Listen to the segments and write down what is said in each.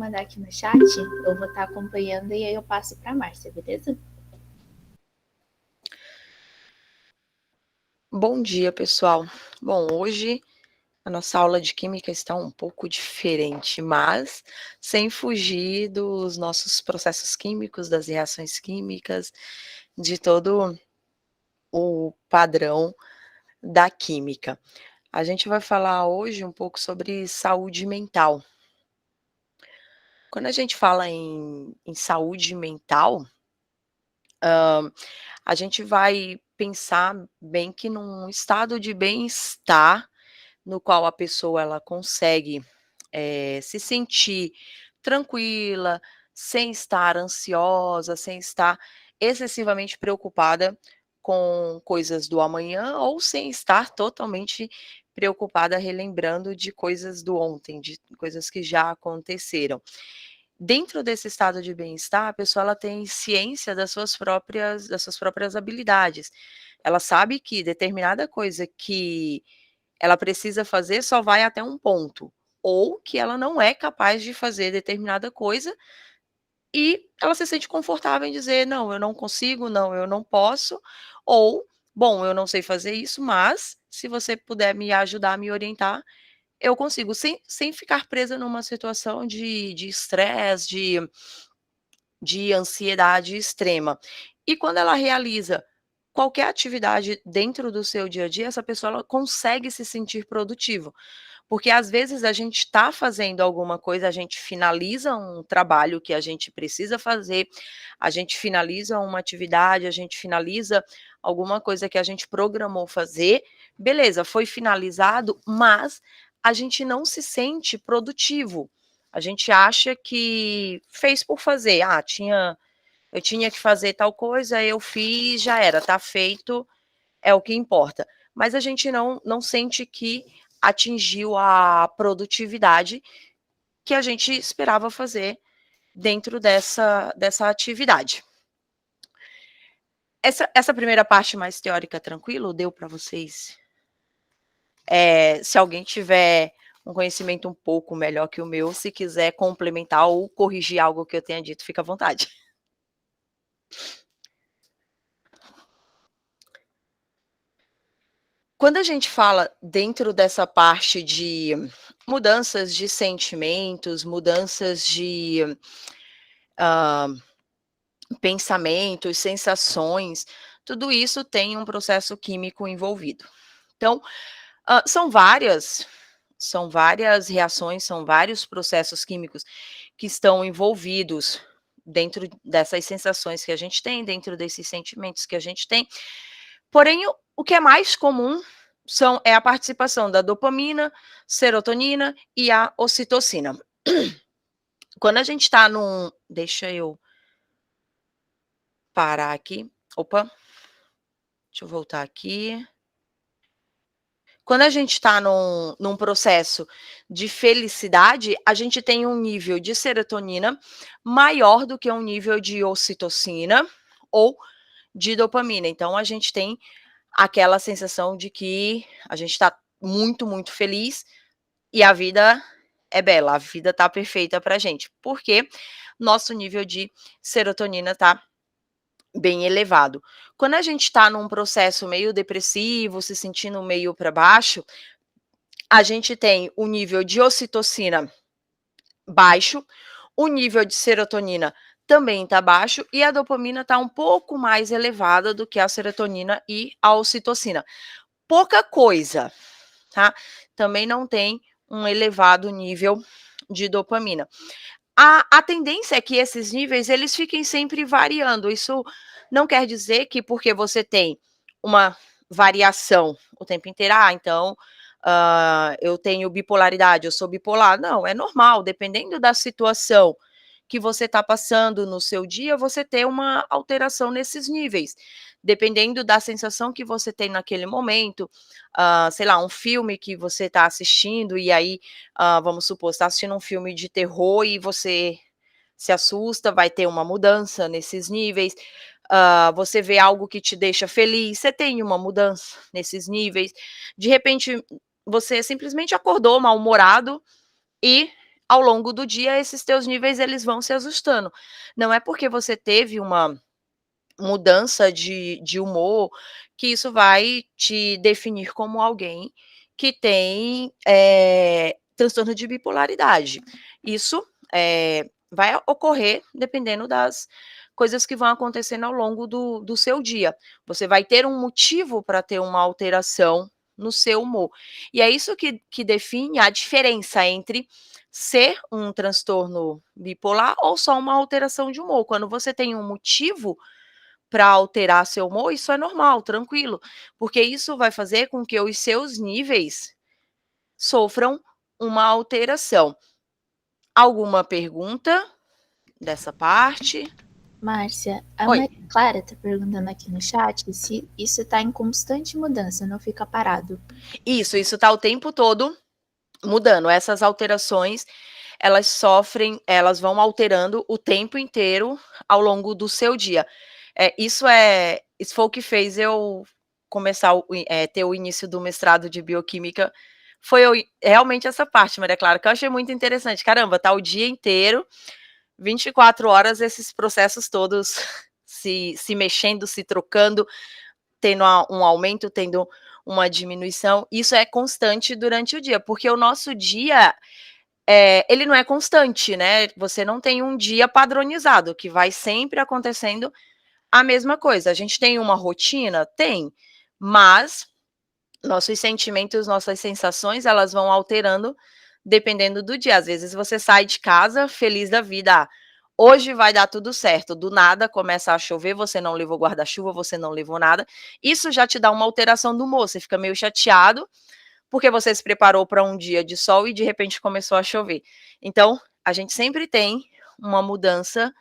mandar aqui no chat, eu vou estar acompanhando e aí eu passo para a Márcia, beleza? Bom dia, pessoal. Bom, hoje a nossa aula de química está um pouco diferente, mas sem fugir dos nossos processos químicos, das reações químicas, de todo o padrão da química. A gente vai falar hoje um pouco sobre saúde mental. Quando a gente fala em saúde mental, a gente vai pensar bem que num estado de bem-estar, no qual a pessoa ela consegue se sentir tranquila, sem estar ansiosa, sem estar excessivamente preocupada com coisas do amanhã ou sem estar totalmente preocupada relembrando de coisas do ontem, de coisas que já aconteceram. Dentro desse estado de bem-estar, a pessoa ela tem ciência das suas próprias habilidades. Ela sabe que determinada coisa que ela precisa fazer só vai até um ponto, ou que ela não é capaz de fazer determinada coisa e ela se sente confortável em dizer: "Não, eu não consigo, não, eu não posso", ou "Bom, eu não sei fazer isso, mas se você puder me ajudar, me orientar, eu consigo", sem ficar presa numa situação de estresse, de ansiedade extrema. E quando ela realiza qualquer atividade dentro do seu dia a dia, essa pessoa ela consegue se sentir produtiva. Porque às vezes a gente está fazendo alguma coisa, a gente finaliza um trabalho que a gente precisa fazer, a gente finaliza uma atividade, a gente finaliza alguma coisa que a gente programou fazer, beleza, foi finalizado, mas a gente não se sente produtivo. A gente acha que fez por fazer. Eu tinha que fazer tal coisa, eu fiz, já era, tá feito, é o que importa. Mas a gente não sente que atingiu a produtividade que a gente esperava fazer dentro dessa atividade. Essa primeira parte mais teórica, tranquilo, deu para vocês? Se alguém tiver um conhecimento um pouco melhor que o meu, se quiser complementar ou corrigir algo que eu tenha dito, fica à vontade. Quando a gente fala dentro dessa parte de mudanças de sentimentos, mudanças de pensamentos, sensações, tudo isso tem um processo químico envolvido. Então, são várias reações, são vários processos químicos que estão envolvidos dentro dessas sensações que a gente tem, dentro desses sentimentos que a gente tem. Porém, o que é mais comum é a participação da dopamina, serotonina e a ocitocina. Quando a gente está deixa eu parar aqui. Opa, deixa eu voltar aqui. Quando a gente está num processo de felicidade, a gente tem um nível de serotonina maior do que um nível de ocitocina ou de dopamina. Então, a gente tem aquela sensação de que a gente está muito, muito feliz e a vida é bela, a vida está perfeita para a gente, porque nosso nível de serotonina está bem elevado. Quando a gente está num processo meio depressivo, se sentindo meio para baixo, a gente tem o nível de ocitocina baixo, o nível de serotonina também está baixo e a dopamina está um pouco mais elevada do que a serotonina e a ocitocina. Pouca coisa, tá? Também não tem um elevado nível de dopamina. A tendência é que esses níveis eles fiquem sempre variando. Isso não quer dizer que porque você tem uma variação o tempo inteiro, então eu tenho bipolaridade, eu sou bipolar. Não, é normal, dependendo da situação que você está passando no seu dia, você ter uma alteração nesses níveis. Dependendo da sensação que você tem naquele momento, sei lá, um filme que você está assistindo e aí, vamos supor, você está assistindo um filme de terror e você se assusta, vai ter uma mudança nesses níveis. Você vê algo que te deixa feliz, você tem uma mudança nesses níveis. De repente, você simplesmente acordou mal-humorado e ao longo do dia esses teus níveis eles vão se ajustando. Não é porque você teve uma mudança de humor que isso vai te definir como alguém que tem, transtorno de bipolaridade. Isso, vai ocorrer dependendo das coisas que vão acontecendo ao longo do seu dia. Você vai ter um motivo para ter uma alteração no seu humor. E é isso que define a diferença entre ser um transtorno bipolar ou só uma alteração de humor. Quando você tem um motivo para alterar seu humor, isso é normal, tranquilo, porque isso vai fazer com que os seus níveis sofram uma alteração. Alguma pergunta dessa parte? Márcia, a Oi. Maria Clara está perguntando aqui no chat se isso está em constante mudança, não fica parado. Isso está o tempo todo mudando. Essas alterações, elas vão alterando o tempo inteiro ao longo do seu dia. Isso foi o que fez eu começar ter o início do mestrado de bioquímica, foi realmente essa parte, Maria Clara, que eu achei muito interessante. Caramba, tá o dia inteiro, 24 horas, esses processos todos se mexendo, se trocando, tendo um aumento, tendo uma diminuição. Isso é constante durante o dia, porque o nosso dia, ele não é constante, né? Você não tem um dia padronizado, que vai sempre acontecendo a mesma coisa. A gente tem uma rotina? Tem, mas nossos sentimentos, nossas sensações, elas vão alterando dependendo do dia. Às vezes você sai de casa feliz da vida, hoje vai dar tudo certo, do nada começa a chover, você não levou guarda-chuva, você não levou nada, isso já te dá uma alteração do humor, você fica meio chateado, porque você se preparou para um dia de sol e de repente começou a chover. Então, a gente sempre tem uma mudança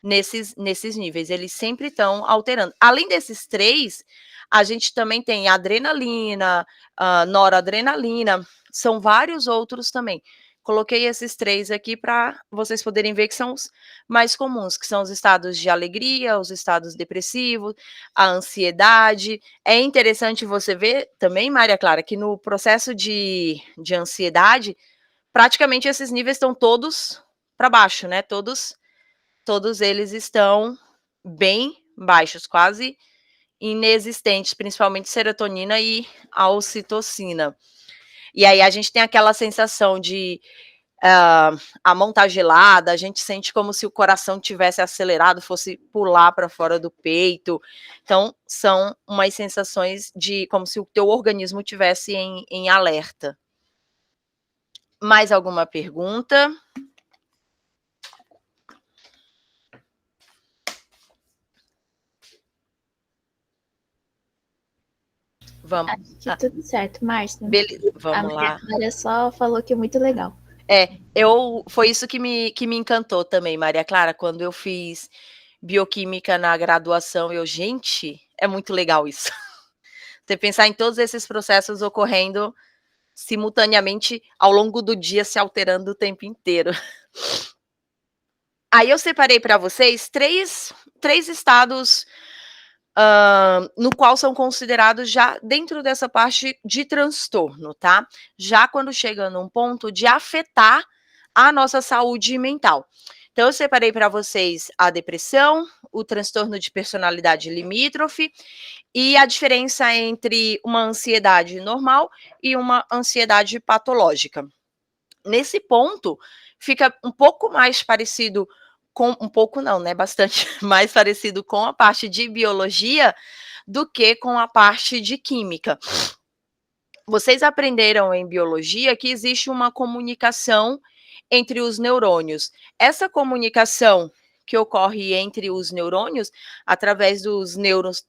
nesses níveis, eles sempre estão alterando. Além desses 3, a gente também tem adrenalina, noradrenalina, são vários outros também. Coloquei esses 3 aqui para vocês poderem ver que são os mais comuns, que são os estados de alegria, os estados depressivos, a ansiedade. É interessante você ver também, Maria Clara, que no processo de ansiedade, praticamente esses níveis estão todos para baixo, né? Todos eles estão bem baixos, quase inexistentes, principalmente serotonina e a ocitocina. E aí a gente tem aquela sensação de a mão tá gelada, a gente sente como se o coração tivesse acelerado, fosse pular para fora do peito. Então, são umas sensações de como se o teu organismo tivesse em alerta. Mais alguma pergunta? Vamos. Acho que tudo certo, Márcia. Beleza, A vamos Maria lá. Clara só falou que é muito legal. Foi isso que me encantou também, Maria Clara, quando eu fiz bioquímica na graduação, gente, é muito legal isso. Você pensar em todos esses processos ocorrendo simultaneamente ao longo do dia, se alterando o tempo inteiro. Aí eu separei para vocês três estados no qual são considerados já dentro dessa parte de transtorno, tá? Já quando chega num ponto de afetar a nossa saúde mental. Então, eu separei para vocês a depressão, o transtorno de personalidade limítrofe e a diferença entre uma ansiedade normal e uma ansiedade patológica. Nesse ponto, fica um pouco mais parecido com, um pouco não, né? Bastante mais parecido com a parte de biologia do que com a parte de química. Vocês aprenderam em biologia que existe uma comunicação entre os neurônios. Essa comunicação que ocorre entre os neurônios através dos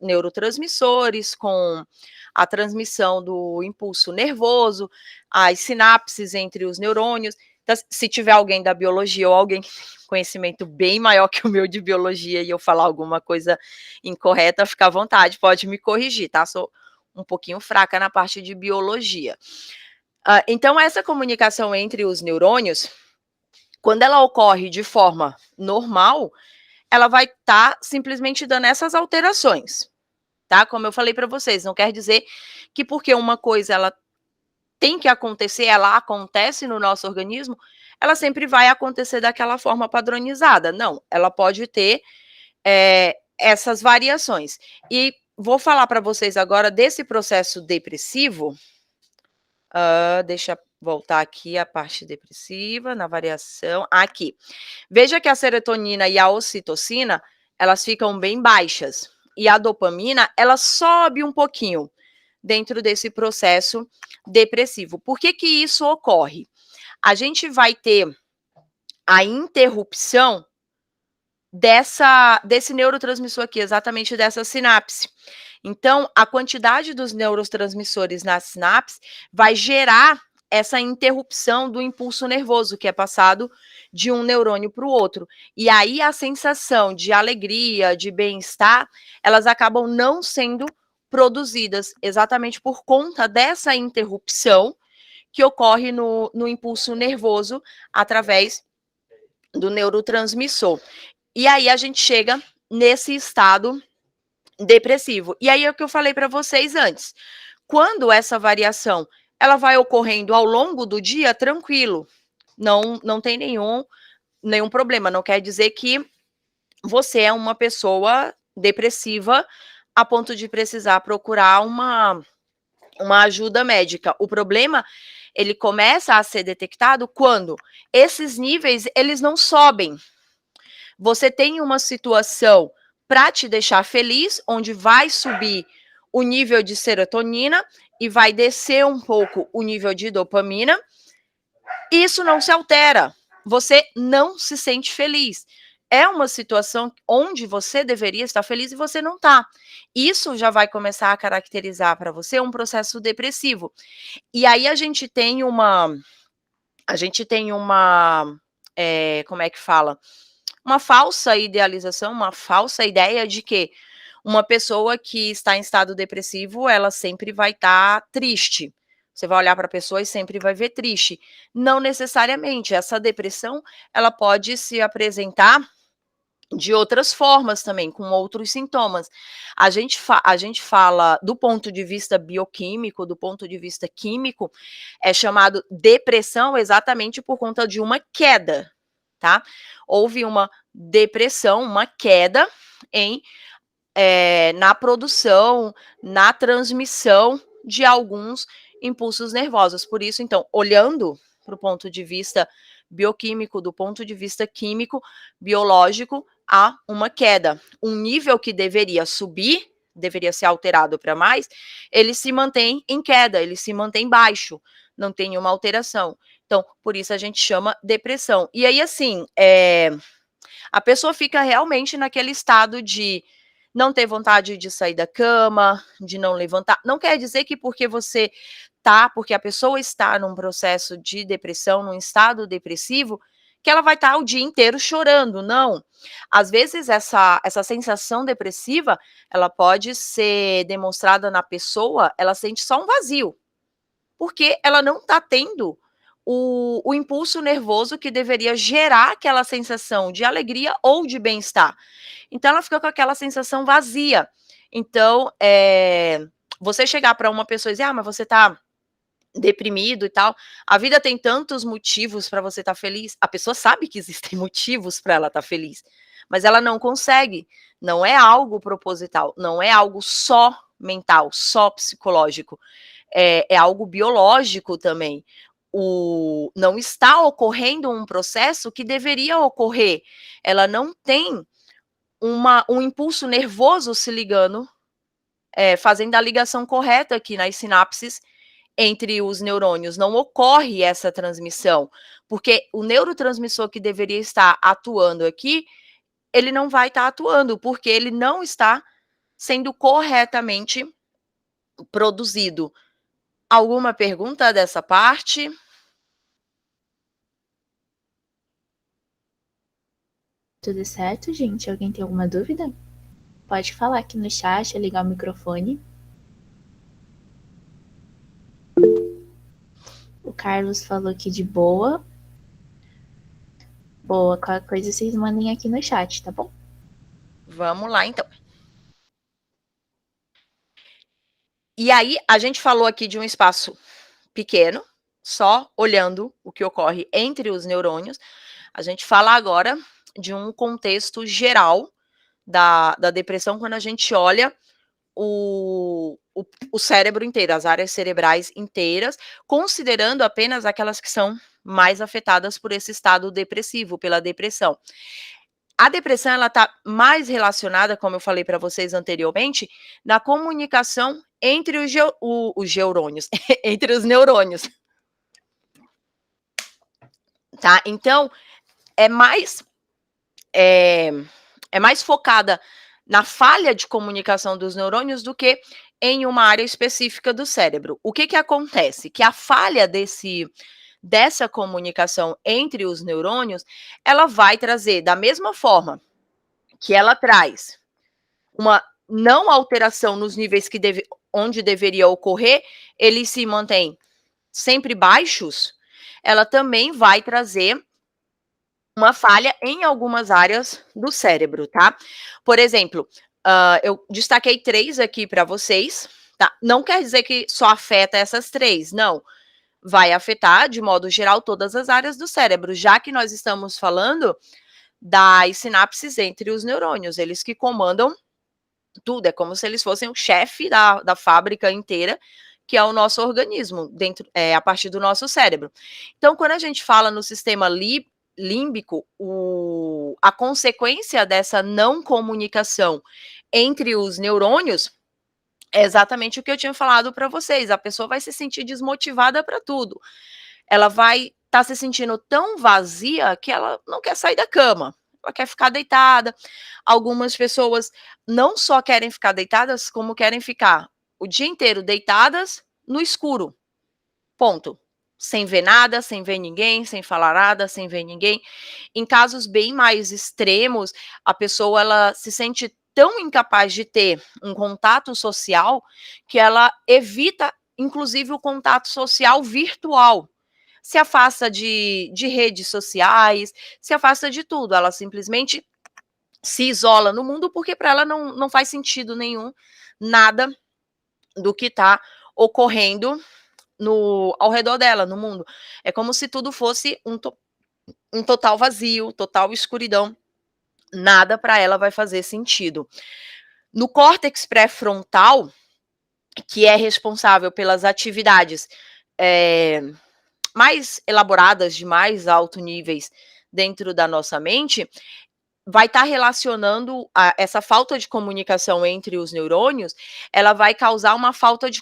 neurotransmissores, com a transmissão do impulso nervoso, as sinapses entre os neurônios. Então, se tiver alguém da biologia ou alguém que tem conhecimento bem maior que o meu de biologia e eu falar alguma coisa incorreta, fica à vontade, pode me corrigir, tá? Sou um pouquinho fraca na parte de biologia. Então, essa comunicação entre os neurônios, quando ela ocorre de forma normal, ela vai estar simplesmente dando essas alterações, tá? Como eu falei para vocês, não quer dizer que porque uma coisa ela tem que acontecer, ela acontece no nosso organismo, ela sempre vai acontecer daquela forma padronizada. Não, ela pode ter essas variações. E vou falar para vocês agora desse processo depressivo. Deixa eu voltar aqui a parte depressiva, na variação. Aqui. Veja que a serotonina e a ocitocina, elas ficam bem baixas. E a dopamina, ela sobe um pouquinho dentro desse processo depressivo. Por que que isso ocorre? A gente vai ter a interrupção desse neurotransmissor aqui, exatamente dessa sinapse. Então, a quantidade dos neurotransmissores na sinapse vai gerar essa interrupção do impulso nervoso que é passado de um neurônio para o outro. E aí a sensação de alegria, de bem-estar, elas acabam não sendo produzidas exatamente por conta dessa interrupção que ocorre no impulso nervoso através do neurotransmissor. E aí a gente chega nesse estado depressivo. E aí é o que eu falei para vocês antes. Quando essa variação ela vai ocorrendo ao longo do dia, tranquilo, não tem nenhum problema. Não quer dizer que você é uma pessoa depressiva a ponto de precisar procurar uma ajuda médica. O problema, ele começa a ser detectado quando esses níveis, eles não sobem. Você tem uma situação para te deixar feliz, onde vai subir o nível de serotonina e vai descer um pouco o nível de dopamina. Isso não se altera. Você não se sente feliz. É uma situação onde você deveria estar feliz e você não está. Isso já vai começar a caracterizar para você um processo depressivo. E aí a gente tem uma, como é que fala? Uma falsa idealização, uma falsa ideia de que uma pessoa que está em estado depressivo, ela sempre vai estar triste. Você vai olhar para a pessoa e sempre vai ver triste. Não necessariamente. Essa depressão, ela pode se apresentar de outras formas também, com outros sintomas. A gente fala do ponto de vista bioquímico, do ponto de vista químico, é chamado depressão exatamente por conta de uma queda, tá? Houve uma depressão, uma queda na produção, na transmissão de alguns impulsos nervosos. Por isso, então, olhando para o ponto de vista bioquímico, do ponto de vista químico, biológico, há uma queda. Um nível que deveria subir, deveria ser alterado para mais, ele se mantém em queda, ele se mantém baixo, não tem uma alteração. Então, por isso a gente chama depressão. E aí, assim, a pessoa fica realmente naquele estado de não ter vontade de sair da cama, de não levantar. Não quer dizer que porque a pessoa está num processo de depressão, num estado depressivo, que ela vai estar o dia inteiro chorando, não. Às vezes essa sensação depressiva, ela pode ser demonstrada na pessoa, ela sente só um vazio, porque ela não está tendo o impulso nervoso que deveria gerar aquela sensação de alegria ou de bem-estar. Então ela fica com aquela sensação vazia. Então, você chegar para uma pessoa e dizer, mas você está deprimido e tal, a vida tem tantos motivos para você estar feliz. A pessoa sabe que existem motivos para ela estar feliz, mas ela não consegue. Não é algo proposital, não é algo só mental, só psicológico. É algo biológico também. Não está ocorrendo um processo que deveria ocorrer. Ela não tem um impulso nervoso se ligando, fazendo a ligação correta aqui nas sinapses entre os neurônios. Não ocorre essa transmissão, porque o neurotransmissor que deveria estar atuando aqui, ele não vai estar atuando, porque ele não está sendo corretamente produzido. Alguma pergunta dessa parte? Tudo certo, gente? Alguém tem alguma dúvida? Pode falar aqui no chat, ligar o microfone. O Carlos falou que de boa. Boa, qualquer coisa vocês mandem aqui no chat, tá bom? Vamos lá, então. E aí, a gente falou aqui de um espaço pequeno, só olhando o que ocorre entre os neurônios. A gente fala agora de um contexto geral da depressão, quando a gente olha o cérebro inteiro, as áreas cerebrais inteiras, considerando apenas aquelas que são mais afetadas por esse estado depressivo, pela depressão. A depressão, ela está mais relacionada, como eu falei para vocês anteriormente, na comunicação entre os geurônios, entre os neurônios. Tá? Então, é mais, é, é mais focada na falha de comunicação dos neurônios do que em uma área específica do cérebro. O que acontece? Que a falha dessa comunicação entre os neurônios, ela vai trazer, da mesma forma que ela traz uma não alteração nos níveis onde deveria ocorrer, eles se mantêm sempre baixos, ela também vai trazer uma falha em algumas áreas do cérebro, tá? Por exemplo, eu destaquei 3 aqui para vocês, tá? Não quer dizer que só afeta essas 3, não. Vai afetar, de modo geral, todas as áreas do cérebro, já que nós estamos falando das sinapses entre os neurônios, eles que comandam tudo, é como se eles fossem o chefe da fábrica inteira, que é o nosso organismo, a partir do nosso cérebro. Então, quando a gente fala no sistema límbico, a consequência dessa não comunicação entre os neurônios é exatamente o que eu tinha falado para vocês. A pessoa vai se sentir desmotivada para tudo. Ela vai estar se sentindo tão vazia que ela não quer sair da cama. Ela quer ficar deitada. Algumas pessoas não só querem ficar deitadas, como querem ficar o dia inteiro deitadas no escuro. Ponto. Sem ver nada, sem ver ninguém, sem falar nada, sem ver ninguém. Em casos bem mais extremos, a pessoa ela se sente tão incapaz de ter um contato social que ela evita, inclusive, o contato social virtual. Se afasta de redes sociais, se afasta de tudo. Ela simplesmente se isola no mundo porque para ela não faz sentido nenhum nada do que está ocorrendo ao redor dela, no mundo. É como se tudo fosse um total vazio, total escuridão. Nada para ela vai fazer sentido. No córtex pré-frontal, que é responsável pelas atividades mais elaboradas, de mais alto níveis dentro da nossa mente, vai estar relacionando essa falta de comunicação entre os neurônios, ela vai causar uma falta de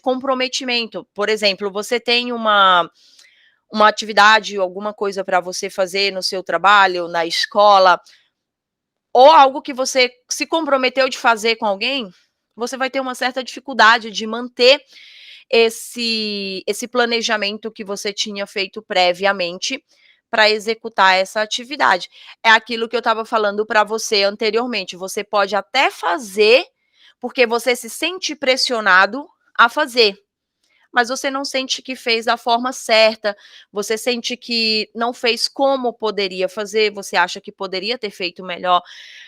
comprometimento. Por exemplo, você tem uma atividade, alguma coisa para você fazer no seu trabalho, na escola, ou algo que você se comprometeu de fazer com alguém, você vai ter uma certa dificuldade de manter esse planejamento que você tinha feito previamente para executar essa atividade. É aquilo que eu estava falando para você anteriormente, você pode até fazer, porque você se sente pressionado a fazer, mas você não sente que fez da forma certa, você sente que não fez como poderia fazer, você acha que poderia ter feito melhor,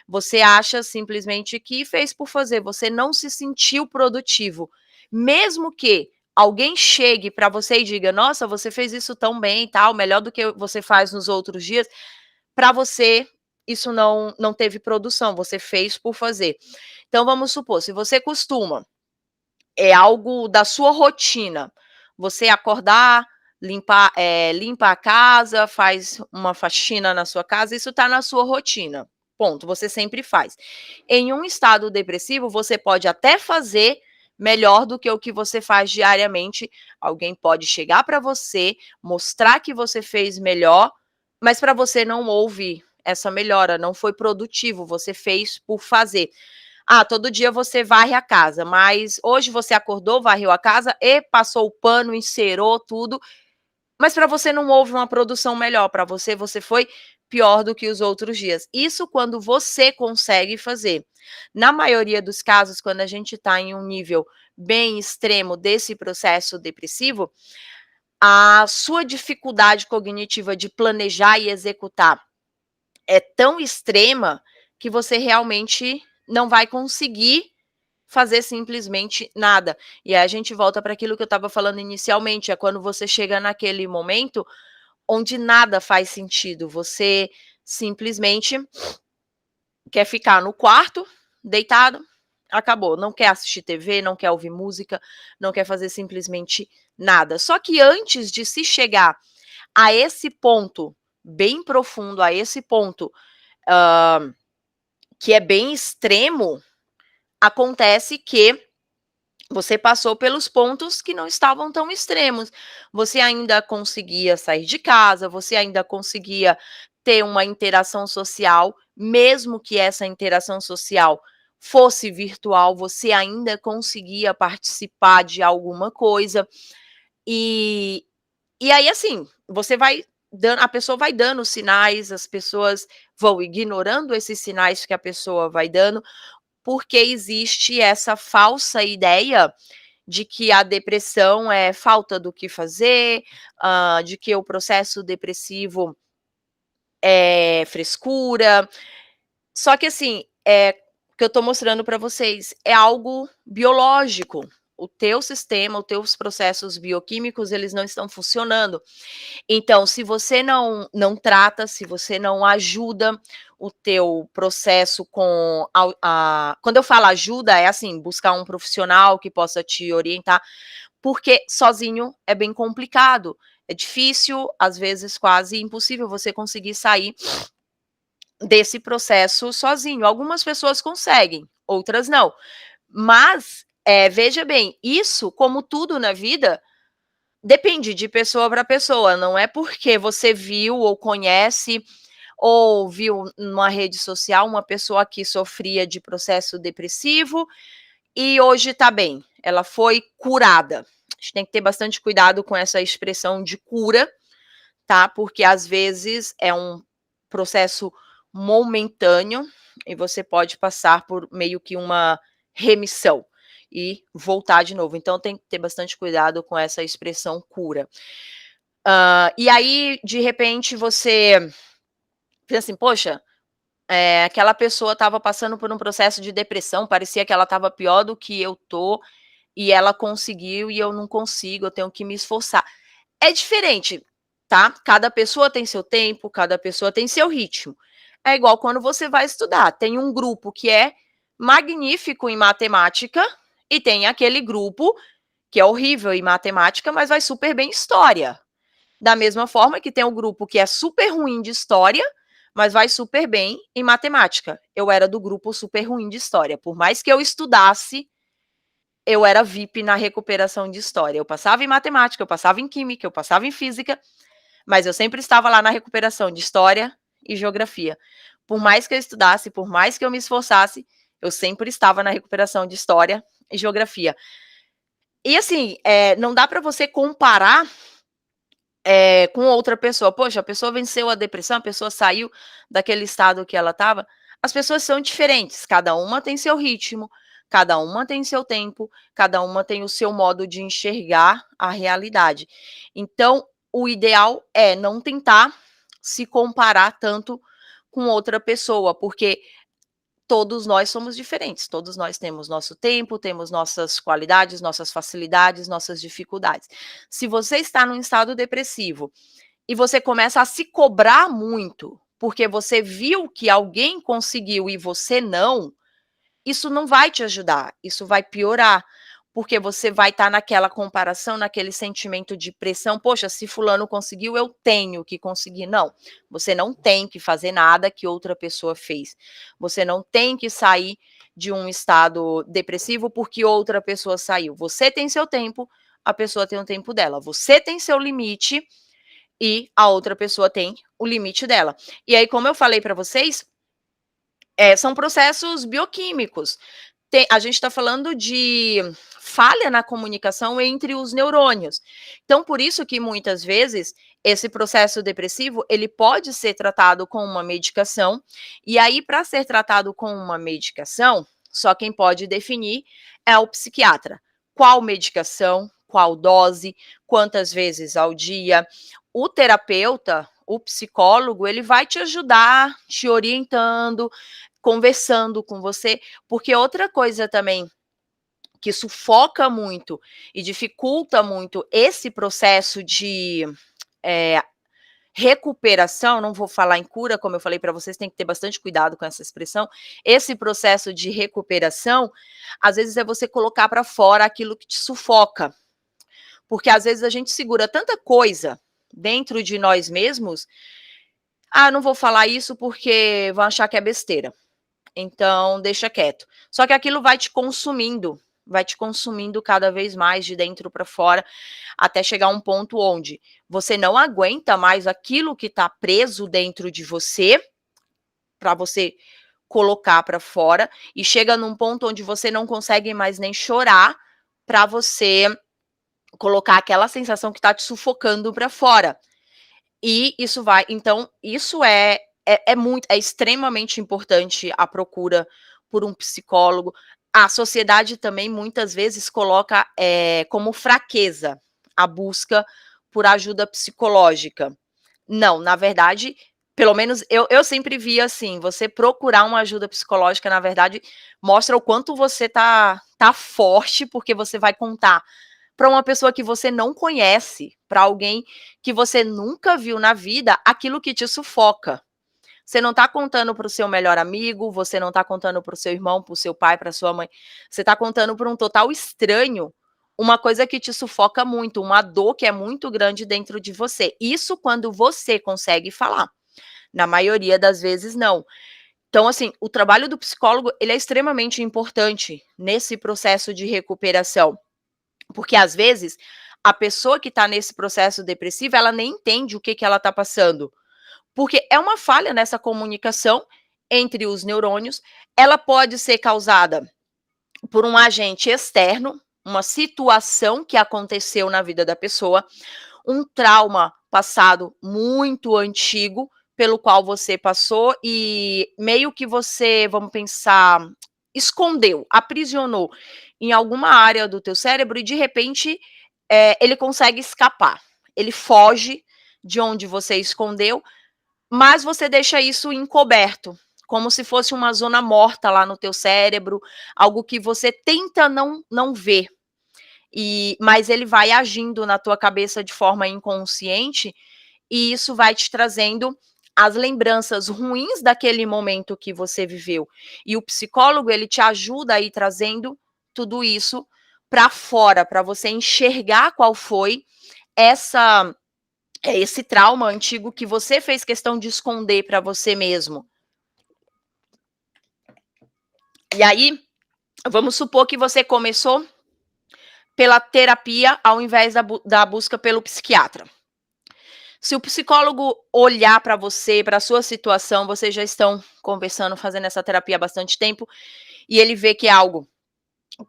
você acha simplesmente que fez por fazer, você não se sentiu produtivo. Mesmo que alguém chegue para você e diga: "Nossa, você fez isso tão bem e tal, melhor do que você faz nos outros dias", para você isso não teve produção, você fez por fazer. Então vamos supor, se você costuma é algo da sua rotina. Você acordar, limpa a casa, faz uma faxina na sua casa, isso está na sua rotina. Ponto, você sempre faz. Em um estado depressivo, você pode até fazer melhor do que o que você faz diariamente. Alguém pode chegar para você, mostrar que você fez melhor, mas para você não houve essa melhora, não foi produtivo, você fez por fazer. Todo dia você varre a casa, mas hoje você acordou, varreu a casa e passou o pano, encerou tudo, mas para você não houve uma produção melhor, para você foi pior do que os outros dias. Isso quando você consegue fazer. Na maioria dos casos, quando a gente está em um nível bem extremo desse processo depressivo, a sua dificuldade cognitiva de planejar e executar é tão extrema que você realmente não vai conseguir fazer simplesmente nada. E aí a gente volta para aquilo que eu estava falando inicialmente, é quando você chega naquele momento onde nada faz sentido, você simplesmente quer ficar no quarto, deitado, acabou, não quer assistir TV, não quer ouvir música, não quer fazer simplesmente nada. Só que antes de se chegar a esse ponto bem profundo, a esse ponto, que é bem extremo, acontece que você passou pelos pontos que não estavam tão extremos. Você ainda conseguia sair de casa, você ainda conseguia ter uma interação social, mesmo que essa interação social fosse virtual, você ainda conseguia participar de alguma coisa. E, e aí, assim, você vai dando, a pessoa vai dando sinais, as pessoas vão ignorando esses sinais que a pessoa vai dando, porque existe essa falsa ideia de que a depressão é falta do que fazer, de que o processo depressivo é frescura. Só que assim, o que eu estou mostrando para vocês é algo biológico. O teu sistema, os teus processos bioquímicos, eles não estão funcionando. Então, se você não trata, se você não ajuda o teu processo com quando eu falo ajuda, é assim, buscar um profissional que possa te orientar, porque sozinho é bem complicado, é difícil, às vezes quase impossível você conseguir sair desse processo sozinho. Algumas pessoas conseguem, outras não. Mas, veja bem, isso, como tudo na vida, depende de pessoa para pessoa, não é porque você viu ou conhece ou viu numa rede social uma pessoa que sofria de processo depressivo e hoje está bem, ela foi curada. A gente tem que ter bastante cuidado com essa expressão de cura, tá? Porque às vezes é um processo momentâneo e você pode passar por meio que uma remissão e voltar de novo. Então tem que ter bastante cuidado com essa expressão cura. E aí, de repente, você pensa assim, poxa, aquela pessoa estava passando por um processo de depressão, parecia que ela estava pior do que eu tô, e ela conseguiu e eu não consigo, eu tenho que me esforçar. É diferente, tá? Cada pessoa tem seu tempo, cada pessoa tem seu ritmo. É igual quando você vai estudar. Tem um grupo que é magnífico em matemática e tem aquele grupo que é horrível em matemática, mas vai super bem em história. Da mesma forma que tem um grupo que é super ruim de história, mas vai super bem em matemática. Eu era do grupo super ruim de história. Por mais que eu estudasse, eu era VIP na recuperação de história. Eu passava em matemática, eu passava em química, eu passava em física, mas eu sempre estava lá na recuperação de história e geografia. Por mais que eu estudasse, por mais que eu me esforçasse, eu sempre estava na recuperação de história e geografia. E assim, não dá para você comparar com outra pessoa. Poxa, a pessoa venceu a depressão, a pessoa saiu daquele estado que ela estava. As pessoas são diferentes, cada uma tem seu ritmo, cada uma tem seu tempo, cada uma tem o seu modo de enxergar a realidade. Então, o ideal é não tentar se comparar tanto com outra pessoa, porque todos nós somos diferentes, todos nós temos nosso tempo, temos nossas qualidades, nossas facilidades, nossas dificuldades. Se você está num estado depressivo e você começa a se cobrar muito, porque você viu que alguém conseguiu e você não, isso não vai te ajudar, isso vai piorar, porque você vai estar naquela comparação, naquele sentimento de pressão, poxa, se fulano conseguiu, eu tenho que conseguir. Não, você não tem que fazer nada que outra pessoa fez. Você não tem que sair de um estado depressivo porque outra pessoa saiu. Você tem seu tempo, a pessoa tem o tempo dela. Você tem seu limite e a outra pessoa tem o limite dela. E aí, como eu falei para vocês, são processos bioquímicos. A gente está falando de falha na comunicação entre os neurônios. Então, por isso que muitas vezes esse processo depressivo ele pode ser tratado com uma medicação. E aí, para ser tratado com uma medicação, só quem pode definir é o psiquiatra. Qual medicação, qual dose, quantas vezes ao dia. O terapeuta, o psicólogo, ele vai te ajudar, te orientando, conversando com você, porque outra coisa também que sufoca muito e dificulta muito esse processo de recuperação, não vou falar em cura, como eu falei para vocês, tem que ter bastante cuidado com essa expressão. Esse processo de recuperação, às vezes é você colocar para fora aquilo que te sufoca, porque às vezes a gente segura tanta coisa dentro de nós mesmos. Ah, não vou falar isso porque vão achar que é besteira. Então, deixa quieto. Só que aquilo vai te consumindo cada vez mais de dentro para fora, até chegar a um ponto onde você não aguenta mais aquilo que está preso dentro de você, para você colocar para fora, e chega num ponto onde você não consegue mais nem chorar para você colocar aquela sensação que está te sufocando para fora. E isso vai, então, isso é extremamente importante a procura por um psicólogo. A sociedade também muitas vezes coloca como fraqueza a busca por ajuda psicológica. Não, na verdade, pelo menos eu sempre vi assim, você procurar uma ajuda psicológica, na verdade, mostra o quanto você tá forte, porque você vai contar para uma pessoa que você não conhece, para alguém que você nunca viu na vida, aquilo que te sufoca. Você não está contando para o seu melhor amigo, você não está contando para o seu irmão, para o seu pai, para sua mãe. Você está contando para um total estranho uma coisa que te sufoca muito, uma dor que é muito grande dentro de você. Isso quando você consegue falar. Na maioria das vezes, não. Então, assim, o trabalho do psicólogo, ele é extremamente importante nesse processo de recuperação. Porque, às vezes, a pessoa que está nesse processo depressivo, ela nem entende o que ela está passando. Porque é uma falha nessa comunicação entre os neurônios. Ela pode ser causada por um agente externo, uma situação que aconteceu na vida da pessoa, um trauma passado muito antigo, pelo qual você passou e meio que você, vamos pensar, escondeu, aprisionou em alguma área do teu cérebro e de repente ele consegue escapar. Ele foge de onde você escondeu, mas você deixa isso encoberto, como se fosse uma zona morta lá no teu cérebro, algo que você tenta não ver. Mas ele vai agindo na tua cabeça de forma inconsciente e isso vai te trazendo as lembranças ruins daquele momento que você viveu. E o psicólogo, ele te ajuda a ir trazendo tudo isso para fora, para você enxergar qual foi esse trauma antigo que você fez questão de esconder para você mesmo. E aí, vamos supor que você começou pela terapia ao invés da busca pelo psiquiatra. Se o psicólogo olhar para você, para a sua situação, vocês já estão conversando, fazendo essa terapia há bastante tempo, e ele vê que é algo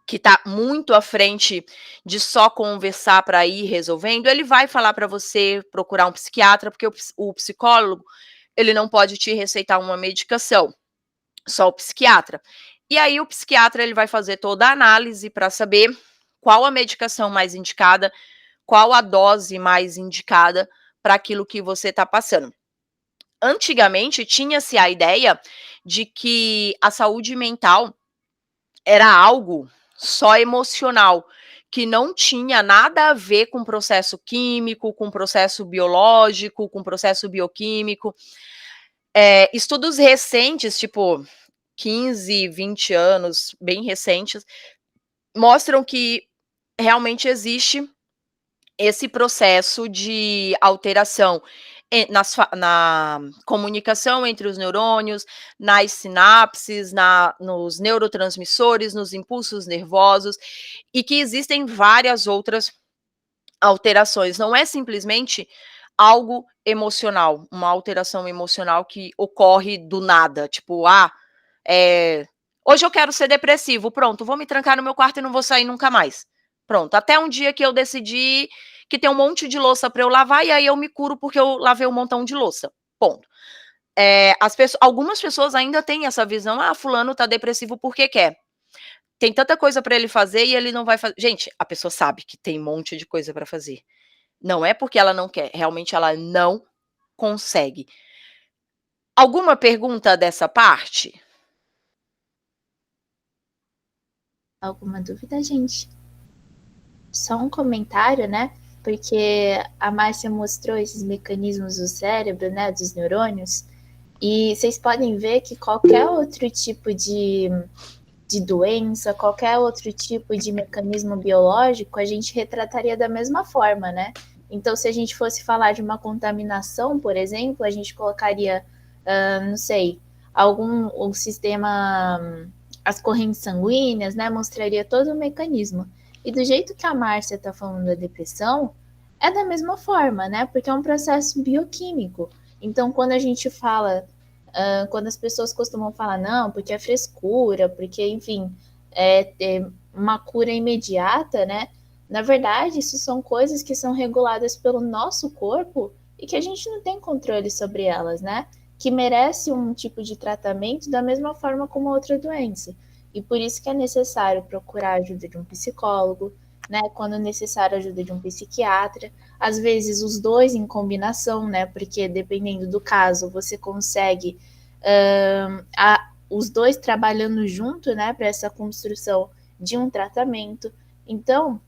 que está muito à frente de só conversar para ir resolvendo, ele vai falar para você procurar um psiquiatra, porque o psicólogo, ele não pode te receitar uma medicação, só o psiquiatra. E aí o psiquiatra, ele vai fazer toda a análise para saber qual a medicação mais indicada, qual a dose mais indicada para aquilo que você está passando. Antigamente, tinha-se a ideia de que a saúde mental era algo só emocional, que não tinha nada a ver com processo químico, com processo biológico, com processo bioquímico. Estudos recentes, tipo 15, 20 anos, bem recentes, mostram que realmente existe esse processo de alteração na comunicação entre os neurônios, nas sinapses, nos neurotransmissores, nos impulsos nervosos, e que existem várias outras alterações. Não é simplesmente algo emocional, uma alteração emocional que ocorre do nada, tipo, hoje eu quero ser depressivo, pronto, vou me trancar no meu quarto e não vou sair nunca mais. Pronto, até um dia que eu decidi que tem um monte de louça para eu lavar e aí eu me curo porque eu lavei um montão de louça. Ponto. Algumas pessoas ainda têm essa visão, fulano tá depressivo porque quer. Tem tanta coisa para ele fazer e ele não vai fazer. Gente, a pessoa sabe que tem um monte de coisa para fazer. Não é porque ela não quer, realmente ela não consegue. Alguma pergunta dessa parte? Alguma dúvida, gente? Só um comentário, né? Porque a Márcia mostrou esses mecanismos do cérebro, né? Dos neurônios. E vocês podem ver que qualquer outro tipo de doença, qualquer outro tipo de mecanismo biológico, a gente retrataria da mesma forma, né? Então, se a gente fosse falar de uma contaminação, por exemplo, a gente colocaria, não sei, um sistema, as correntes sanguíneas, né? Mostraria todo o mecanismo. E do jeito que a Márcia está falando da depressão, é da mesma forma, né? Porque é um processo bioquímico. Então, quando a gente fala quando as pessoas costumam falar, não, porque é frescura, porque, enfim, é uma cura imediata, né? Na verdade, isso são coisas que são reguladas pelo nosso corpo e que a gente não tem controle sobre elas, né? Que merece um tipo de tratamento da mesma forma como outra doença. E por isso que é necessário procurar a ajuda de um psicólogo, né? Quando necessário, a ajuda de um psiquiatra. Às vezes, os dois em combinação, né? Porque dependendo do caso, você consegue os dois trabalhando junto, né? Para essa construção de um tratamento. Então,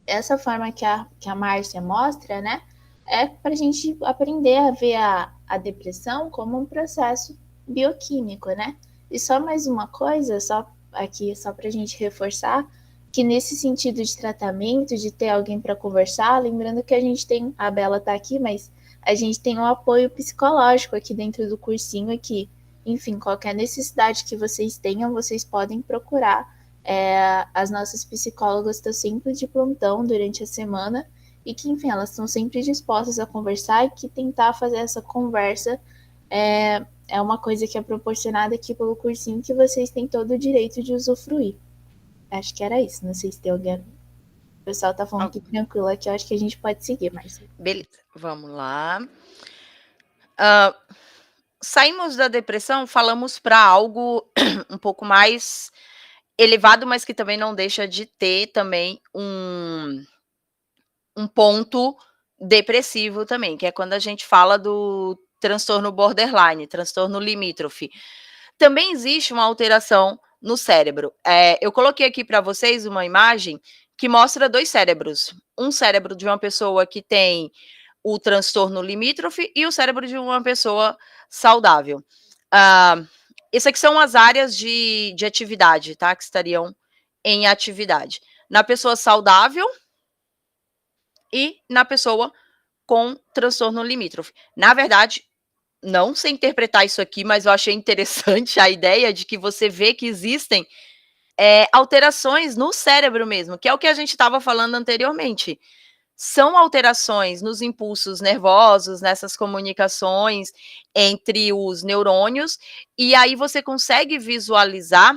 essa forma que a Márcia mostra, né? É para a gente aprender a ver a depressão como um processo bioquímico, né? E só mais uma coisa, só aqui, só para a gente reforçar, que nesse sentido de tratamento, de ter alguém para conversar, lembrando que a gente tem, a Bela está aqui, mas a gente tem um apoio psicológico aqui dentro do cursinho aqui. Enfim, qualquer necessidade que vocês tenham, vocês podem procurar. As nossas psicólogas estão sempre de plantão durante a semana e que, enfim, elas estão sempre dispostas a conversar e que tentar fazer essa conversa é uma coisa que é proporcionada aqui pelo cursinho que vocês têm todo o direito de usufruir. Acho que era isso. Não sei se tem alguém. O pessoal tá falando que tranquilo aqui, eu acho que a gente pode seguir, Marcelo. Beleza, vamos lá. Saímos da depressão, falamos para algo um pouco mais elevado, mas que também não deixa de ter também um ponto depressivo também, que é quando a gente fala do transtorno borderline, transtorno limítrofe. Também existe uma alteração no cérebro. Eu coloquei aqui para vocês uma imagem que mostra 2 cérebros. Um cérebro de uma pessoa que tem o transtorno limítrofe e o cérebro de uma pessoa saudável. Isso aqui são as áreas de atividade, tá? Que estariam em atividade. Na pessoa saudável e na pessoa com transtorno limítrofe. Na verdade, não sei interpretar isso aqui, mas eu achei interessante a ideia de que você vê que existem alterações no cérebro mesmo, que é o que a gente estava falando anteriormente. São alterações nos impulsos nervosos, nessas comunicações entre os neurônios, e aí você consegue visualizar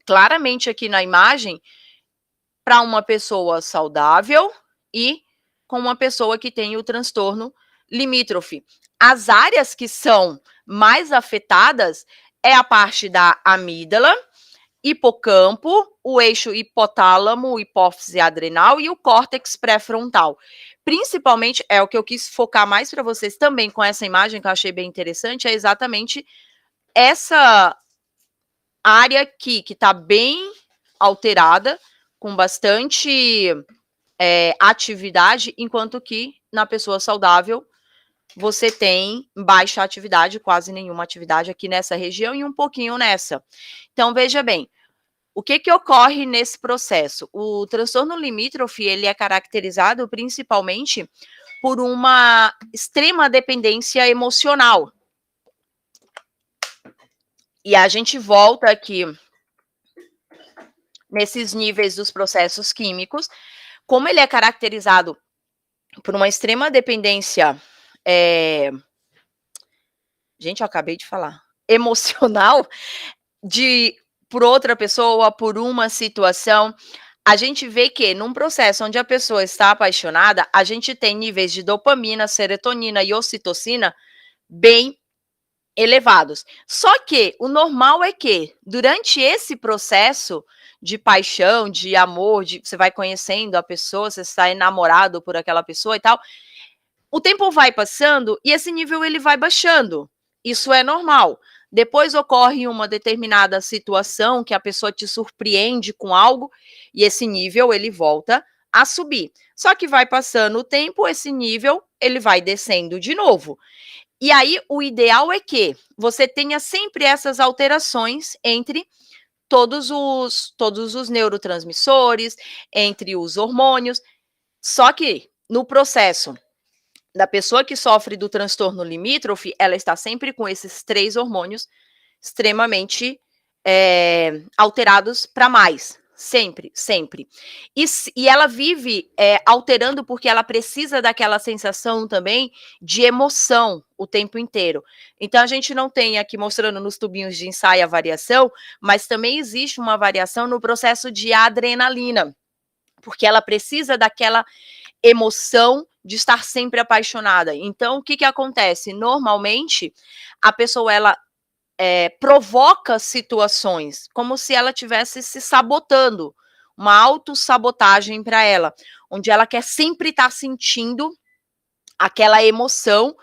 claramente aqui na imagem para uma pessoa saudável e com uma pessoa que tem o transtorno limítrofe. As áreas que são mais afetadas é a parte da amígdala, hipocampo, o eixo hipotálamo, hipófise adrenal e o córtex pré-frontal. Principalmente, é o que eu quis focar mais para vocês também com essa imagem, que eu achei bem interessante, é exatamente essa área aqui, que está bem alterada, com bastante atividade, enquanto que na pessoa saudável você tem baixa atividade, quase nenhuma atividade aqui nessa região e um pouquinho nessa. Então, veja bem, o que ocorre nesse processo? O transtorno limítrofe, ele é caracterizado principalmente por uma extrema dependência emocional. E a gente volta aqui nesses níveis dos processos químicos, como ele é caracterizado por uma extrema dependência, gente, eu acabei de falar, emocional, por outra pessoa, por uma situação, a gente vê que num processo onde a pessoa está apaixonada, a gente tem níveis de dopamina, serotonina e ocitocina bem elevados. Só que o normal é que, durante esse processo de paixão, de amor, você vai conhecendo a pessoa, você está enamorado por aquela pessoa e tal, o tempo vai passando e esse nível ele vai baixando. Isso é normal. depois ocorre uma determinada situação que a pessoa te surpreende com algo, e esse nível ele volta a subir. Só que vai passando o tempo, esse nível ele vai descendo de novo. E aí o ideal é que você tenha sempre essas alterações entre todos os neurotransmissores, entre os hormônios. Só que no processo da pessoa que sofre do transtorno limítrofe, ela está sempre com esses 3 hormônios extremamente alterados para mais. Sempre, sempre. E ela vive alterando porque ela precisa daquela sensação também de emoção o tempo inteiro. Então, a gente não tem aqui mostrando nos tubinhos de ensaio a variação, mas também existe uma variação no processo de adrenalina, porque ela precisa daquela emoção de estar sempre apaixonada. Então, o que que acontece? Normalmente, a pessoa, ela provoca situações, como se ela estivesse se sabotando, uma autossabotagem para ela, onde ela quer sempre estar sentindo aquela emoção,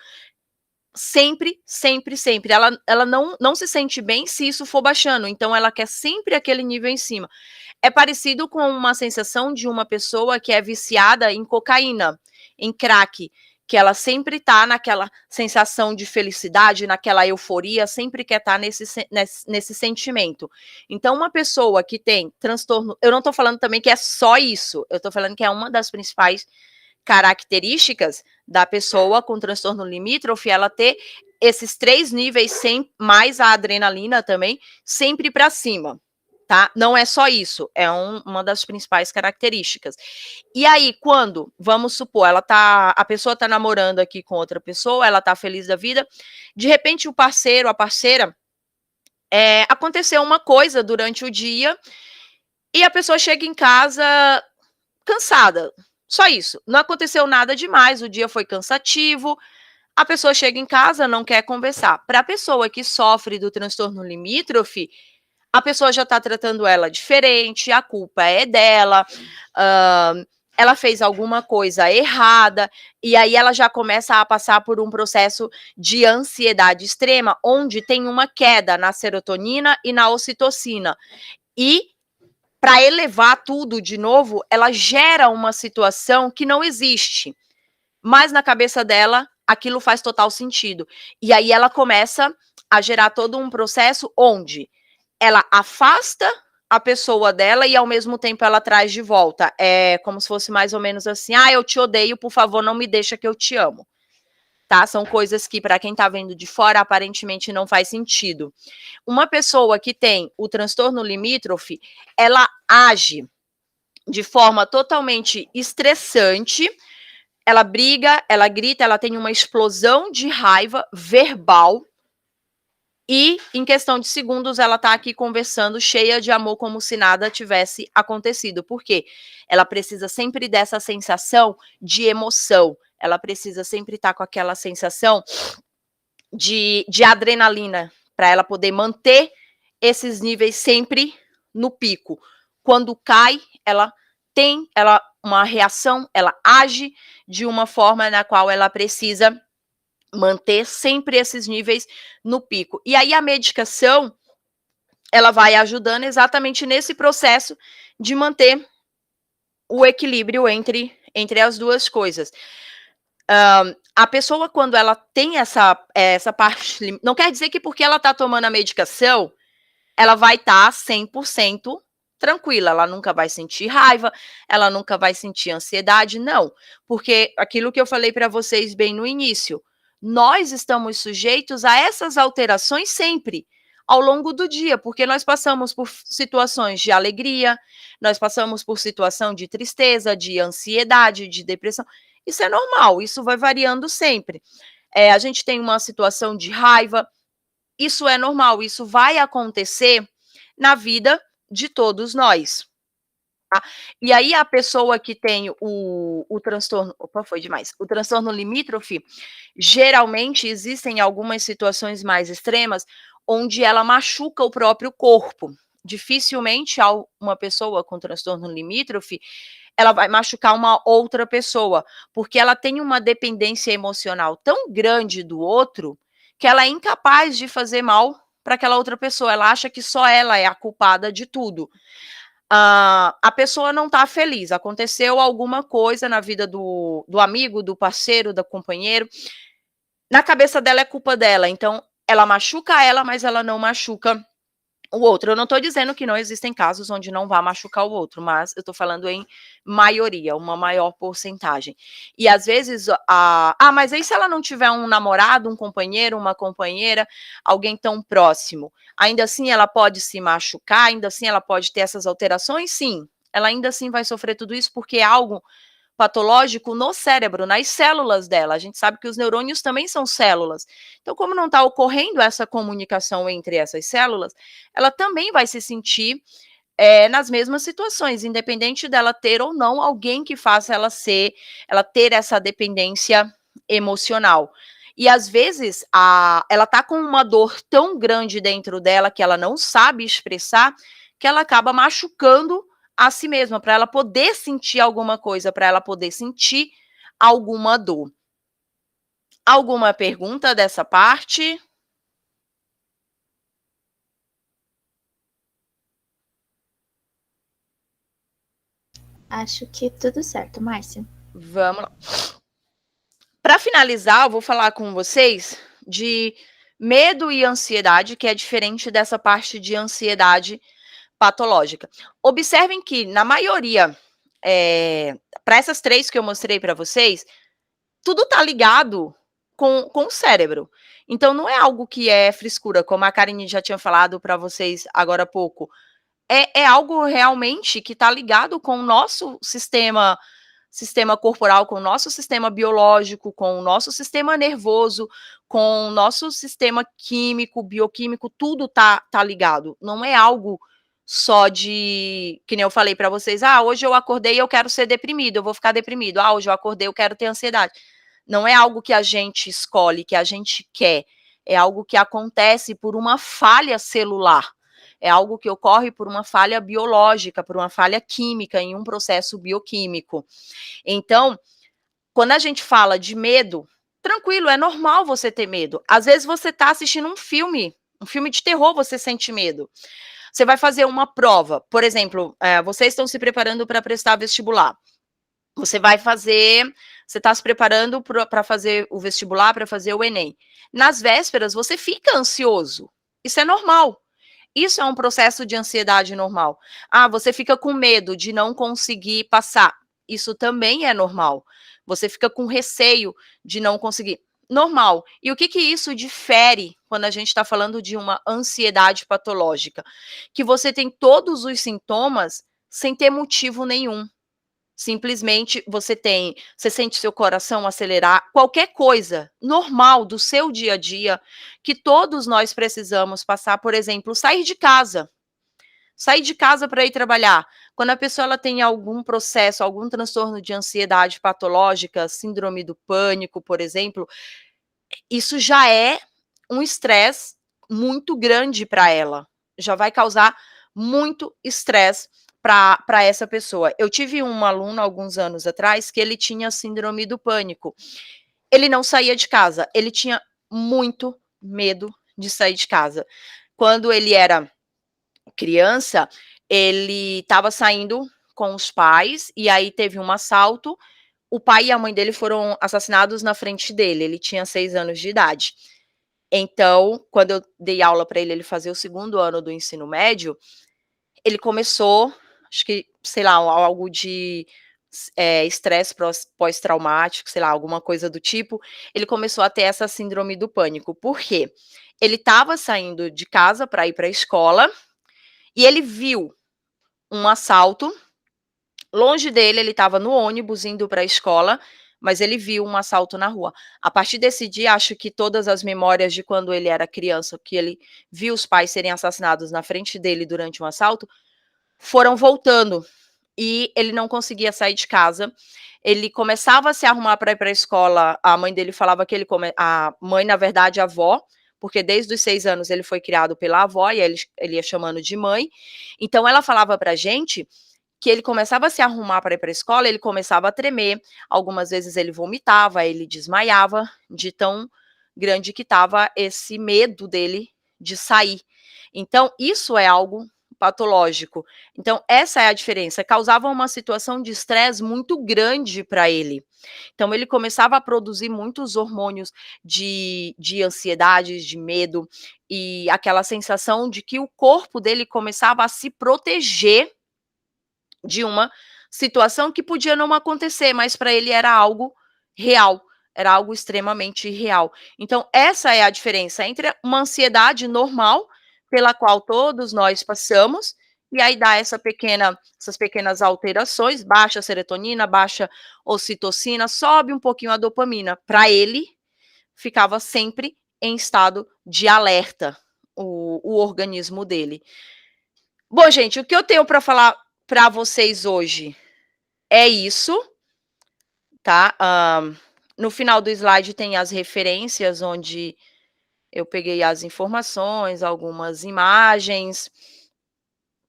sempre, sempre, sempre. Ela não se sente bem se isso for baixando, então ela quer sempre aquele nível em cima. É parecido com uma sensação de uma pessoa que é viciada em cocaína, em crack, que ela sempre está naquela sensação de felicidade, naquela euforia, sempre quer estar nesse sentimento. Então, uma pessoa que tem transtorno, eu não estou falando também que é só isso, eu estou falando que é uma das principais características da pessoa com transtorno limítrofe, ela ter esses 3 níveis, sem mais a adrenalina também, sempre para cima. Tá? Não é só isso, é uma das principais características. E aí, quando, vamos supor, a pessoa tá namorando aqui com outra pessoa, ela tá feliz da vida, de repente o parceiro, a parceira, aconteceu uma coisa durante o dia e a pessoa chega em casa cansada. Só isso. Não aconteceu nada demais, o dia foi cansativo. A pessoa chega em casa, não quer conversar. Para a pessoa que sofre do transtorno limítrofe, a pessoa já está tratando ela diferente, a culpa é dela, ela fez alguma coisa errada, e aí ela já começa a passar por um processo de ansiedade extrema, onde tem uma queda na serotonina e na ocitocina. E para elevar tudo de novo, ela gera uma situação que não existe. Mas na cabeça dela, aquilo faz total sentido. E aí ela começa a gerar todo um processo onde ela afasta a pessoa dela e ao mesmo tempo ela traz de volta. É como se fosse mais ou menos assim: ah, eu te odeio, por favor, não me deixa que eu te amo. Tá? São coisas que, para quem está vendo de fora, aparentemente não faz sentido. Uma pessoa que tem o transtorno limítrofe, ela age de forma totalmente estressante, ela briga, ela grita, ela tem uma explosão de raiva verbal, e em questão de segundos ela está aqui conversando, cheia de amor, como se nada tivesse acontecido. Por quê? Ela precisa sempre dessa sensação de emoção, ela precisa sempre estar com aquela sensação de adrenalina, para ela poder manter esses níveis sempre no pico. Quando cai, ela tem uma reação, ela age de uma forma na qual ela precisa manter sempre esses níveis no pico. E aí a medicação, ela vai ajudando exatamente nesse processo de manter o equilíbrio entre as duas coisas. A pessoa, quando ela tem essa parte, não quer dizer que porque ela está tomando a medicação, ela vai estar 100% tranquila, ela nunca vai sentir raiva, ela nunca vai sentir ansiedade, não. Porque aquilo que eu falei para vocês bem no início, nós estamos sujeitos a essas alterações sempre, ao longo do dia, porque nós passamos por situações de alegria, nós passamos por situação de tristeza, de ansiedade, de depressão. Isso é normal, isso vai variando sempre. A gente tem uma situação de raiva, isso é normal, isso vai acontecer na vida de todos nós. Tá? E aí a pessoa que tem o transtorno, foi demais, o transtorno limítrofe, geralmente existem algumas situações mais extremas onde ela machuca o próprio corpo. Dificilmente uma pessoa com transtorno limítrofe, ela vai machucar uma outra pessoa, porque ela tem uma dependência emocional tão grande do outro que ela é incapaz de fazer mal para aquela outra pessoa, ela acha que só ela é a culpada de tudo. A pessoa não está feliz, aconteceu alguma coisa na vida do amigo, do parceiro, do companheiro, na cabeça dela é culpa dela, então ela machuca ela, mas ela não machuca o outro. Eu não estou dizendo que não existem casos onde não vá machucar o outro, mas eu estou falando em maioria, uma maior porcentagem. E às vezes, mas aí se ela não tiver um namorado, um companheiro, uma companheira, alguém tão próximo, ainda assim ela pode se machucar, ainda assim ela pode ter essas alterações? Sim, ela ainda assim vai sofrer tudo isso porque é algo patológico no cérebro, nas células dela. A gente sabe que os neurônios também são células. Então, como não está ocorrendo essa comunicação entre essas células, ela também vai se sentir nas mesmas situações, independente dela ter ou não alguém que faça ela ter essa dependência emocional. E às vezes ela está com uma dor tão grande dentro dela que ela não sabe expressar, que ela acaba machucando a si mesma, para ela poder sentir alguma coisa, para ela poder sentir alguma dor. Alguma pergunta dessa parte? Acho que tudo certo, Márcia. Vamos lá. Para finalizar, eu vou falar com vocês de medo e ansiedade, que é diferente dessa parte de ansiedade patológica. Observem que, na maioria, para essas 3 que eu mostrei para vocês, tudo está ligado com o cérebro. Então, não é algo que é frescura, como a Karine já tinha falado para vocês agora há pouco. É algo realmente que está ligado com o nosso sistema corporal, com o nosso sistema biológico, com o nosso sistema nervoso, com o nosso sistema químico, bioquímico, tudo tá ligado. Não é algo só de, que nem eu falei para vocês, hoje eu acordei e eu quero ser deprimido, eu vou ficar deprimido. Hoje eu acordei, eu quero ter ansiedade. Não é algo que a gente escolhe, que a gente quer. É algo que acontece por uma falha celular. É algo que ocorre por uma falha biológica, por uma falha química, em um processo bioquímico. Então, quando a gente fala de medo, tranquilo, é normal você ter medo. Às vezes você está assistindo um filme de terror, você sente medo. Você vai fazer uma prova, por exemplo, vocês estão se preparando para prestar vestibular. Você está se preparando para fazer o vestibular, para fazer o Enem. Nas vésperas, você fica ansioso. Isso é normal. Isso é um processo de ansiedade normal. Você fica com medo de não conseguir passar. Isso também é normal. Você fica com receio de não conseguir. Normal. E o que isso difere quando a gente está falando de uma ansiedade patológica? Que você tem todos os sintomas sem ter motivo nenhum. Simplesmente você sente seu coração acelerar, qualquer coisa normal do seu dia a dia, que todos nós precisamos passar, por exemplo, sair de casa para ir trabalhar. Quando a pessoa ela tem algum processo, algum transtorno de ansiedade patológica, síndrome do pânico, por exemplo, isso já é um estresse muito grande para ela, já vai causar muito estresse para essa pessoa. Eu tive um aluno alguns anos atrás que ele tinha síndrome do pânico. Ele não saía de casa, ele tinha muito medo de sair de casa. Quando ele era criança, ele estava saindo com os pais e aí teve um assalto. O pai e a mãe dele foram assassinados na frente dele. Ele tinha 6 anos de idade. Então, quando eu dei aula para ele fazer o 2º ano do ensino médio, ele começou, acho que, sei lá, algo de estresse pós-traumático, sei lá, alguma coisa do tipo. Ele começou a ter essa síndrome do pânico. Por quê? Ele estava saindo de casa para ir para a escola e ele viu um assalto. Longe dele, ele estava no ônibus indo para a escola, mas ele viu um assalto na rua. A partir desse dia, acho que todas as memórias de quando ele era criança, que ele viu os pais serem assassinados na frente dele durante um assalto, foram voltando. E ele não conseguia sair de casa. Ele começava a se arrumar para ir para a escola. A mãe dele falava que a mãe, na verdade, a avó, porque desde os 6 anos ele foi criado pela avó, e ele ia chamando de mãe. Então, ela falava para a gente que ele começava a se arrumar para ir para a escola, ele começava a tremer, algumas vezes ele vomitava, ele desmaiava, de tão grande que estava esse medo dele de sair. Então, isso é algo patológico. Então, essa é a diferença. Causava uma situação de estresse muito grande para ele. Então, ele começava a produzir muitos hormônios de ansiedade, de medo, e aquela sensação de que o corpo dele começava a se proteger de uma situação que podia não acontecer, mas para ele era algo real, era algo extremamente real. Então, essa é a diferença entre uma ansiedade normal, pela qual todos nós passamos, e aí dá essas pequenas alterações, baixa a serotonina, baixa ocitocina, sobe um pouquinho a dopamina. Para ele, ficava sempre em estado de alerta, o organismo dele. Bom, gente, o que eu tenho para falar para vocês hoje é isso, tá? No final do slide tem as referências, onde eu peguei as informações, algumas imagens,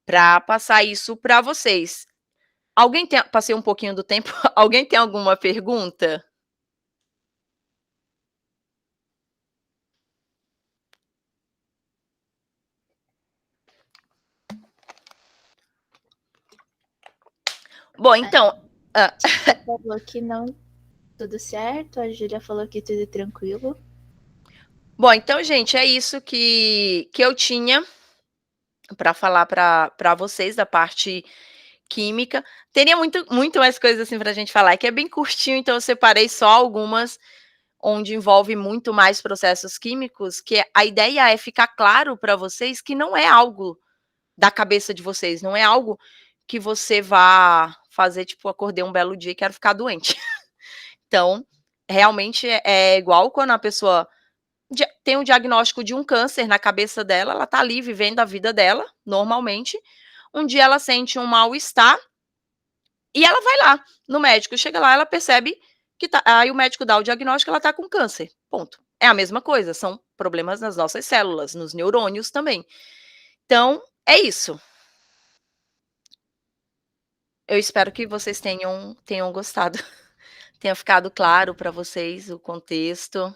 para passar isso para vocês. Passei um pouquinho do tempo, alguém tem alguma pergunta? Bom, então... A Tia falou que não tudo certo, a Júlia falou que tudo tranquilo. Bom, então, gente, é isso que eu tinha para falar para vocês da parte química. Teria muito mais coisas assim para a gente falar, que é bem curtinho, então eu separei só algumas onde envolve muito mais processos químicos, que a ideia é ficar claro para vocês que não é algo da cabeça de vocês, não é algo que você vá fazer, tipo, acordei um belo dia e quero ficar doente. Então, realmente é igual quando a pessoa tem um diagnóstico de um câncer na cabeça dela, ela tá ali vivendo a vida dela, normalmente. Um dia ela sente um mal-estar e ela vai lá no médico. Chega lá, ela percebe que tá. Aí o médico dá o diagnóstico, ela tá com câncer. Ponto. É a mesma coisa, são problemas nas nossas células, nos neurônios também. Então, é isso. Eu espero que vocês tenham gostado, tenha ficado claro para vocês o contexto.